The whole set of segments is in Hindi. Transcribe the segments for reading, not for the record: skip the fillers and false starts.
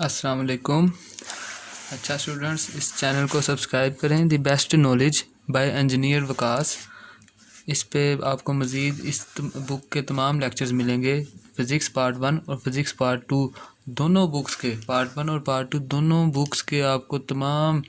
अस्सलाम वालेकुम। अच्छा स्टूडेंट्स, इस चैनल को सब्सक्राइब करें। The best knowledge by engineer Waqas. इस पे आपको मज़ीद इस बुक के तमाम लेक्चर्स मिलेंगे। फ़िज़िक्स पार्ट 1 और फ़िज़िक्स पार्ट 2 दोनों बुक्स के, पार्ट 1 और पार्ट 2 दोनों बुक्स के आपको तमाम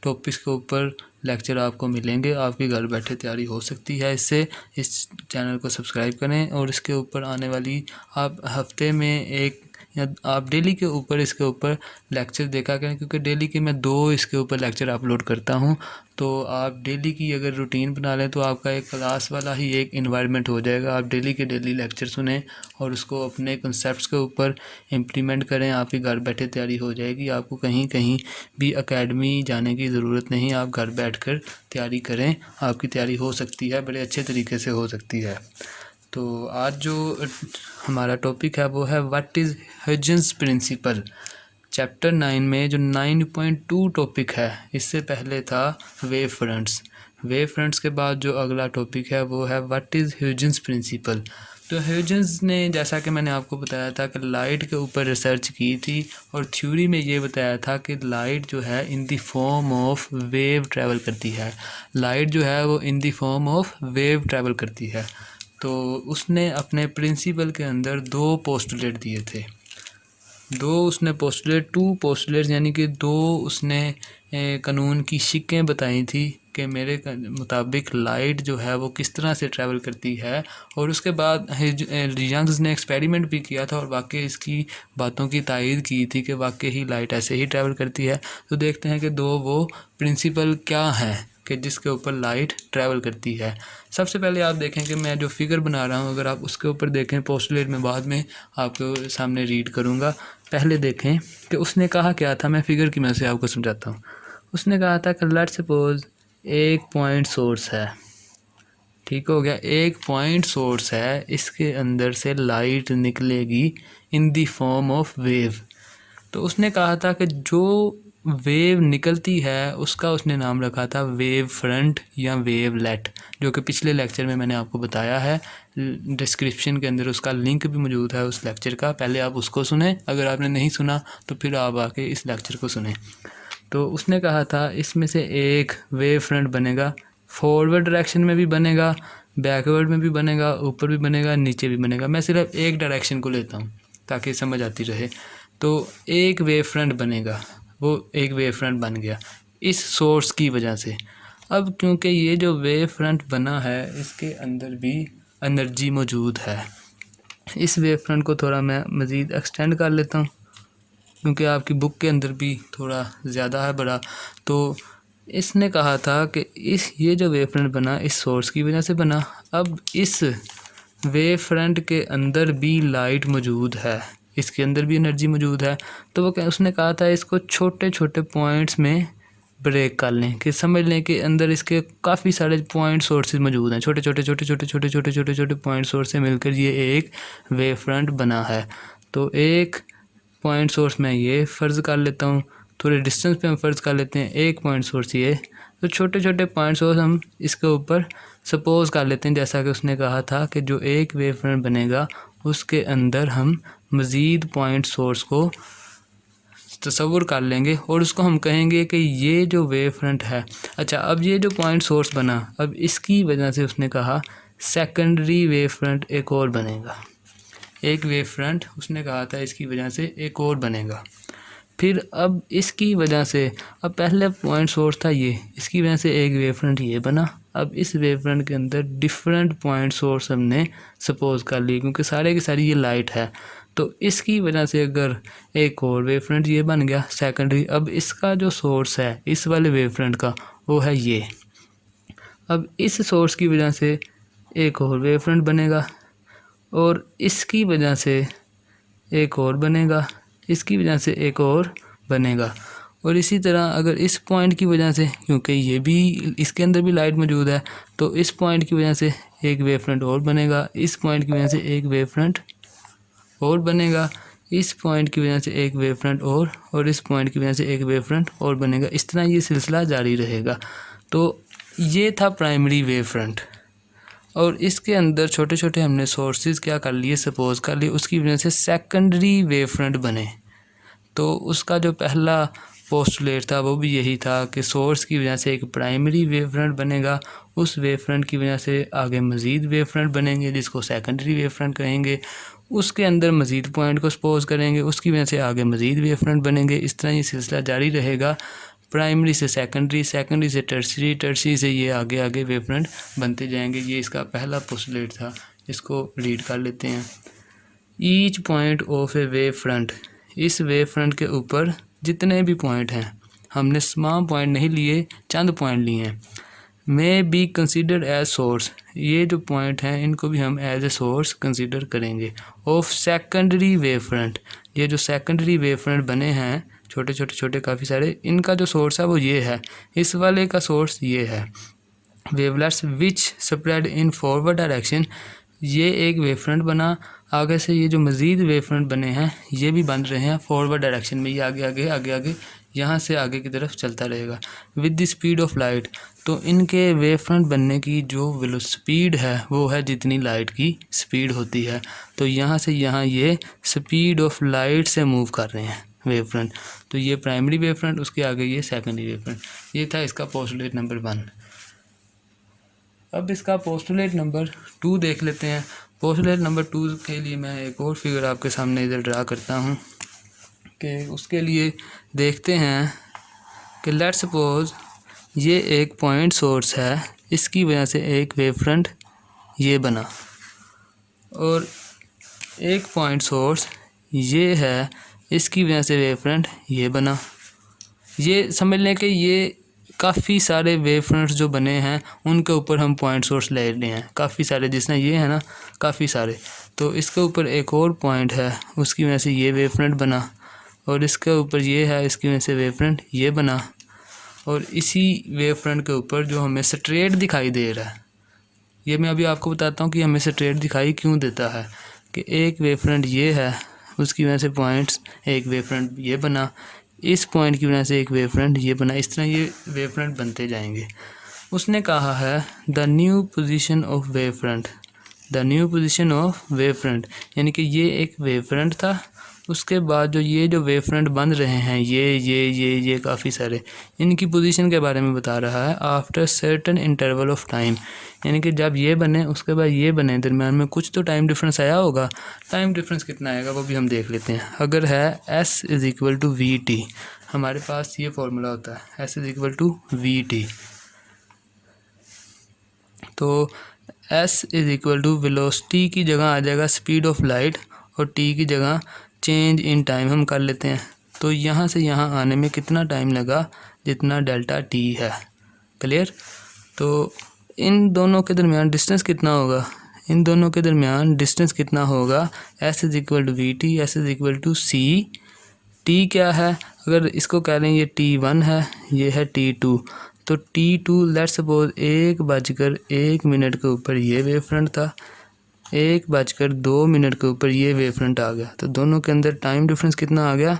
टॉपिक्स के ऊपर लेक्चर आपको मिलेंगे। आपकी घर बैठे तैयारी हो सकती है इससे। इस चैनल को सब्सक्राइब करें और इसके ऊपर आने वाली आप हफ्ते में एक या आप डेली के ऊपर इसके ऊपर लेक्चर देखा करें, क्योंकि डेली के मैं 2 इसके ऊपर लेक्चर अपलोड करता हूं। तो आप डेली की अगर रूटीन बना लें तो आपका एक क्लास वाला ही एक इन्वायरमेंट हो जाएगा। आप डेली के डेली लेक्चर सुनें और उसको अपने कंसेप्ट्स के ऊपर इम्प्लीमेंट करें। आपकी घर बैठे तैयारी हो जाएगी। आपको कहीं कहीं भी एकेडमी जाने की ज़रूरत नहीं। आप घर बैठकर तैयारी करें, आपकी तैयारी हो सकती है, बड़े अच्छे तरीके से हो सकती है। तो आज जो हमारा टॉपिक है वो है what is Huygens principle. Chapter 9 में जो 9.2 टॉपिक है, इससे पहले था वेव फ्रंट्स। वेव फ्रंट्स के बाद जो अगला टॉपिक है वो है व्हाट इज़ ह्यूजेंस प्रिंसिपल। तो ह्यूजेंस ने, जैसा कि मैंने आपको बताया था, कि लाइट के ऊपर रिसर्च की थी और थ्योरी में ये बताया था कि लाइट जो है in the form of wave travel करती है। लाइट जो है वो in the form of wave travel करती है। तो उसने अपने प्रिंसिपल के अंदर 2 पोस्टुलेट दिए थे। 2 पोस्टुलेट यानी कि 2 उसने कानून की शिकें बताई थी कि मेरे मुताबिक लाइट जो है वो किस तरह से ट्रैवल करती है। और उसके बाद यंग्स ने एक्सपेरिमेंट भी किया था और वाकई इसकी बातों की तायीद की थी कि वाकई ही लाइट ऐसे ही ट्रैवल करती है। तो देखते हैं कि 2 वो प्रिंसिपल क्या हैं कि जिसके ऊपर लाइट ट्रैवल करती है। सबसे पहले आप देखें कि मैं जो फिगर बना रहा हूँ, अगर आप उसके ऊपर देखें पोस्टुलेट में बाद में आपको सामने रीड करूँगा। पहले देखें कि उसने कहा क्या था। मैं फिगर की मदद से आपको समझाता हूँ। उसने कहा था कि लेट्स सपोज एक पॉइंट सोर्स है, ठीक हो गया। एक पॉइंट सोर्स है, इसके अंदर से लाइट निकलेगी इन दी फॉर्म ऑफ वेव। तो उसने कहा था कि जो वेव निकलती है उसका उसने नाम रखा था वेव फ्रंट या वेवलेट, जो कि पिछले लेक्चर में मैंने आपको बताया है। डिस्क्रिप्शन के अंदर उसका लिंक भी मौजूद है उस लेक्चर का। पहले आप उसको सुने, अगर आपने नहीं सुना तो फिर आप आके इस लेक्चर को सुने। तो उसने कहा था इसमें से एक वेव फ्रंट बनेगा, फॉरवर्ड डायरेक्शन में भी बनेगा, बैकवर्ड में भी बनेगा, ऊपर भी बनेगा, नीचे भी बनेगा। मैं सिर्फ एक डायरेक्शन को लेता हूँ ताकि समझ आती रहे। तो एक वेव फ्रंट बनेगा, वो एक वेव फ्रंट बन गया इस सोर्स की वजह से। अब क्योंकि ये जो वेव फ्रंट बना है इसके अंदर भी एनर्जी मौजूद है। इस वेव फ्रंट को थोड़ा मैं मज़ीद एक्सटेंड कर लेता हूँ क्योंकि आपकी बुक के अंदर भी थोड़ा ज़्यादा है बड़ा। तो इसने कहा था कि ये जो वेव फ्रंट बना इस सोर्स की वजह से बना। अब इस वेव फ्रंट के अंदर भी लाइट मौजूद है, इसके अंदर भी एनर्जी मौजूद है। तो वो उसने कहा था इसको छोटे छोटे पॉइंट्स में ब्रेक कर लें, कि समझ लें कि अंदर इसके काफ़ी सारे पॉइंट सोर्सेज मौजूद हैं। छोटे छोटे छोटे छोटे छोटे छोटे छोटे छोटे पॉइंट सोर्स से मिलकर ये एक वेव फ्रंट बना है। तो एक पॉइंट सोर्स मैं ये फ़र्ज़ कर लेता हूँ, थोड़े डिस्टेंस पे हम फ़र्ज़ कर लेते हैं एक पॉइंट सोर्स ये। तो छोटे छोटे पॉइंट सोर्स हम इसके ऊपर सपोज़ कर लेते हैं, जैसा कि उसने कहा था कि जो एक वेव फ्रंट बनेगा उसके अंदर हम मज़ीद पॉइंट सोर्स को तस्वुर कर लेंगे और उसको हम कहेंगे कि ये जो वेव फ्रंट है। अच्छा, अब ये जो पॉइंट सोर्स बना, अब इसकी वजह से उसने कहा सेकेंडरी वेव फ्रंट एक और बनेगा। एक वेव फ्रंट उसने कहा था इसकी वजह से एक और बनेगा। फिर अब इसकी वजह से, अब पहले पॉइंट सोर्स था ये, इसकी वजह से एक वेव फ्रंट ये बना। अब इस वेव फ्रंट के अंदर डिफरेंट पॉइंट सोर्स हमने सपोज कर लिए, क्योंकि सारे की सारी ये लाइट है। तो इसकी वजह से अगर एक और वेव फ्रंट ये बन गया सेकेंडरी। अब इसका जो सोर्स है इस वाले वेव फ्रंट का वो है ये। अब इस सोर्स की वजह से एक और वेव फ्रंट बनेगा और इसकी वजह से एक और बनेगा, इसकी वजह से एक और बनेगा। और इसी तरह अगर इस पॉइंट की वजह से, क्योंकि ये भी इसके अंदर भी लाइट मौजूद है, तो इस पॉइंट की वजह से एक वेव फ्रंट और बनेगा, इस पॉइंट की वजह से एक वेव फ्रंट और बनेगा, इस पॉइंट की वजह से एक वेव फ्रंट और इस पॉइंट की वजह से एक वेव फ्रंट और बनेगा। इस तरह ये सिलसिला जारी रहेगा। तो ये था प्राइमरी वेव फ्रंट और इसके अंदर छोटे छोटे हमने सोर्सेज क्या कर लिए, सपोज कर लिए, उसकी वजह से सेकेंडरी वेव फ्रंट बने। तो उसका जो पहला पोस्टुलेट था वो भी यही था कि सोर्स की वजह से एक प्राइमरी वेव फ्रंट बनेगा, उस वेव फ्रंट की वजह से आगे मज़ीद वेव फ्रंट बनेंगे जिसको सेकेंडरी वेव फ्रंट कहेंगे, उसके अंदर मज़ीद पॉइंट को सपोज करेंगे, उसकी वजह से आगे मज़ीद वेव फ्रंट बनेंगे। इस तरह ये सिलसिला जारी रहेगा, प्राइमरी से सेकेंडरी, सेकेंडरी से टर्सरी, टर्सरी से ये आगे आगे वेव फ्रंट बनते जाएंगे। ये इसका पहला पोस्टुलेट था, इसको रीड कर लेते हैं। Each point of A wave front, इस वेव फ्रंट के ऊपर जितने भी पॉइंट हैं, हमने तमाम पॉइंट नहीं लिए, चंद पॉइंट लिए हैं, may be considered as source, ये जो पॉइंट हैं इनको भी हम एज ए सोर्स कंसिडर करेंगे। ऑफ सेकेंडरी वेव फ्रंट, ये जो सेकेंडरी वेव फ्रंट बने हैं छोटे छोटे छोटे काफ़ी सारे, इनका जो सोर्स है वो ये है, इस वाले का सोर्स ये है। Wavelets which spread in forward direction, ये एक वेव फ्रंट बना, आगे से ये जो मज़ीद वेव फ्रंट बने हैं ये भी बन रहे हैं फॉरवर्ड डायरेक्शन में, ये आगे आगे आगे आगे यहाँ से आगे की तरफ चलता रहेगा। With the speed of light, तो इनके वेव फ्रंट बनने की जो स्पीड है वो है जितनी लाइट की स्पीड होती है, तो यहाँ से यहाँ ये स्पीड ऑफ लाइट से मूव कर रहे हैं वेव फ्रंट। तो ये प्राइमरी वेव फ्रंट, उसके आगे ये सेकेंडरी वेव फ्रंट। ये था इसका पोस्टुलेट नंबर 1। अब इसका पोस्टुलेट नंबर 2 देख लेते हैं। पोस्टुलेट नंबर 2 के लिए मैं एक और फिगर आपके सामने इधर ड्रा करता हूँ कि उसके लिए देखते हैं कि लेट्स सपोज ये एक पॉइंट सोर्स है, इसकी वजह से एक वेव फ्रंट ये बना, और एक पॉइंट सोर्स ये है, इसकी वजह से वेव फ्रंट ये बना। ये समझ लें कि ये काफ़ी सारे वेव फ्रंट्स जो बने हैं उनके ऊपर हम पॉइंट सोर्स ले रहे हैं, काफ़ी सारे, जिसने ये है ना काफ़ी सारे, तो इसके ऊपर एक और पॉइंट है, उसकी वजह से ये वेव फ्रंट बना, और इसके ऊपर ये है, इसकी वजह से वेव फ्रंट ये बना, और इसी वेव फ्रंट के ऊपर जो हमें स्ट्रेट दिखाई दे रहा है, ये मैं अभी आपको बताता हूँ कि हमें स्ट्रेट दिखाई क्यों देता है, कि एक वेव फ्रंट ये है, उसकी वजह से पॉइंट्स, एक वेव फ्रंट ये बना, इस पॉइंट की वजह से एक वेव फ्रंट ये बना, इस तरह ये वेव फ्रंट बनते जाएंगे। उसने कहा है the new position of wave front, the new position of wave front, यानी कि ये एक वेव फ्रंट था, उसके बाद जो ये जो वेव फ्रंट बन रहे हैं ये काफ़ी सारे, इनकी पोजीशन के बारे में बता रहा है। After certain interval of time, यानी कि जब ये बने उसके बाद ये बने, दरम्यान में कुछ तो टाइम डिफरेंस आया होगा। टाइम डिफरेंस कितना आएगा वो भी हम देख लेते हैं। अगर है S = VT, हमारे पास ये फॉर्मूला होता है S = VT, तो S = वेलोसिटी की जगह आ जाएगा स्पीड ऑफ लाइट, और T की जगह चेंज इन टाइम हम कर लेते हैं। तो यहाँ से यहाँ आने में कितना टाइम लगा, जितना डेल्टा T है। क्लियर? तो इन दोनों के दरमियान डिस्टेंस कितना होगा, इन दोनों के दरमियान डिस्टेंस कितना होगा, S = VT, S = C। T क्या है, अगर इसको कह लें ये T1 है, ये है T2, तो T2 लेट्स सपोज 1:01 के ऊपर ये वेव फ्रंट था, 1:02 के ऊपर ये वेव फ्रंट आ गया, तो दोनों के अंदर टाइम डिफरेंस कितना आ गया,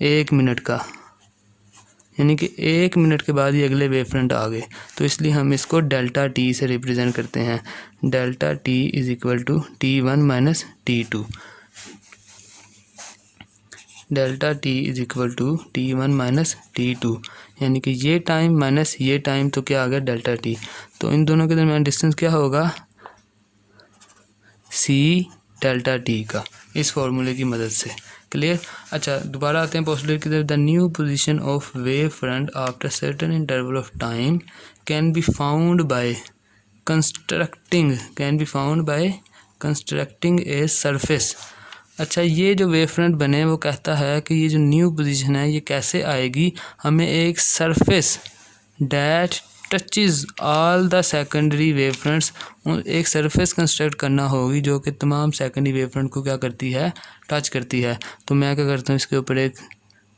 1 मिनट का, यानी कि 1 मिनट के बाद ये अगले वेव फ्रंट आ गए। तो इसलिए हम इसको डेल्टा T से रिप्रेजेंट करते हैं, delta T = T1 - T2, delta T = T1 - T2, यानी कि ये टाइम माइनस ये टाइम, तो क्या आ गया डेल्टा T। तो इन दोनों के दरमियान डिस्टेंस क्या होगा, C डेल्टा T का, इस फॉर्मूले की मदद से। क्लियर? अच्छा, दोबारा आते हैं पोस्टुलेट की तरफ। The new position of wave front after certain interval of time can be found bye constructing a surface. अच्छा, ये जो वेव फ्रंट बने वो कहता है कि ये जो न्यू पोजीशन है ये कैसे आएगी, हमें एक surface that touches all the secondary wave fronts, एक सरफेस कंस्ट्रक्ट करना होगी जो कि तमाम सेकेंडरी वेव फ्रंट को क्या करती है, टच करती है। तो मैं क्या करता हूँ, इसके ऊपर एक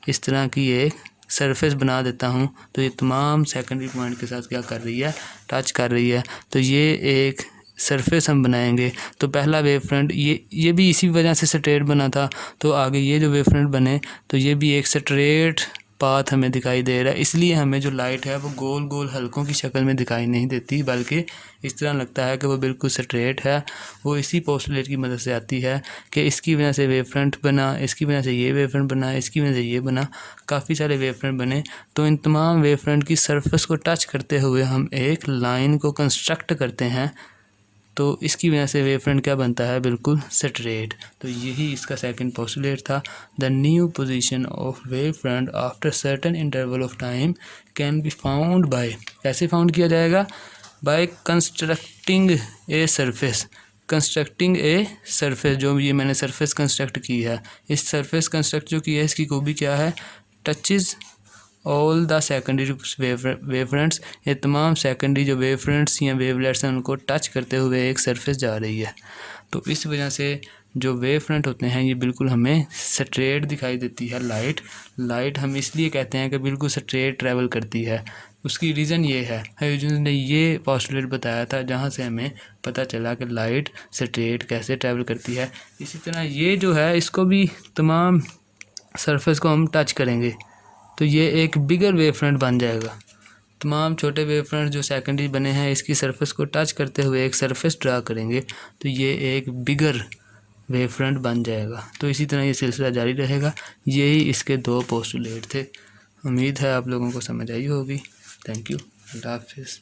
इस तरह की एक सरफेस बना देता हूँ, तो ये तमाम सेकेंडरी पॉइंट के साथ क्या कर रही है, टच कर रही है। तो ये एक सरफेस हम बनाएंगे। तो पहला वेव फ्रंट ये भी इसी वजह से स्ट्रेट बना था, तो आगे ये जो वेव फ्रंट बने तो ये भी एक स्ट्रेट पाथ हमें दिखाई दे रहा है, इसलिए हमें जो लाइट है वो गोल गोल हलकों की शक्ल में दिखाई नहीं देती, बल्कि इस तरह लगता है कि वो बिल्कुल स्ट्रेट है। वो इसी पोस्टुलेट की मदद से आती है कि इसकी वजह से वेव फ्रंट बना, इसकी वजह से ये वेव फ्रंट बना, इसकी वजह से ये बना, काफ़ी सारे वेव फ्रंट बने। तो इन तमाम वेव फ्रंट की सरफेस को टच करते हुए हम एक लाइन को कंस्ट्रक्ट करते हैं, तो इसकी वजह से वेव फ्रंट क्या बनता है, बिल्कुल स्ट्रेट। तो यही इसका सेकंड पोस्टुलेट था। The new position of wave front after certain interval of time can be found by, कैसे फाउंड किया जाएगा, by constructing a surface, constructing a surface. जो ये मैंने सरफेस कंस्ट्रक्ट की है, इस सरफेस कंस्ट्रक्ट जो की है इसकी खूबी क्या है, touches all the secondary wave fronts, ये तमाम सेकेंडरी जो वेव फ्रंट्स या वेवलेट्स हैं उनको टच करते हुए एक सरफेस जा रही है। तो इस वजह से जो वेव फ्रंट होते हैं ये बिल्कुल हमें स्ट्रेट दिखाई देती है। लाइट हम इसलिए कहते हैं कि बिल्कुल स्ट्रेट ट्रैवल करती है। उसकी रीज़न ये है, ह्यूजेंस ने ये पोस्टुलेट बताया था जहाँ से हमें पता चला कि लाइट स्ट्रेट कैसे ट्रैवल करती है। इसी तरह ये जो है इसको भी तमाम सरफेस को हम टच करेंगे तो ये एक बिगर वेव फ्रंट बन जाएगा। तमाम छोटे वेव फ्रंट जो सेकेंडरी बने हैं इसकी सरफेस को टच करते हुए एक सरफेस ड्रा करेंगे तो ये एक बिगर वेव फ्रंट बन जाएगा। तो इसी तरह ये सिलसिला जारी रहेगा। यही इसके दो पोस्टुलेट थे। उम्मीद है आप लोगों को समझ आई होगी। Thank you. अल्लाह हाफिज़।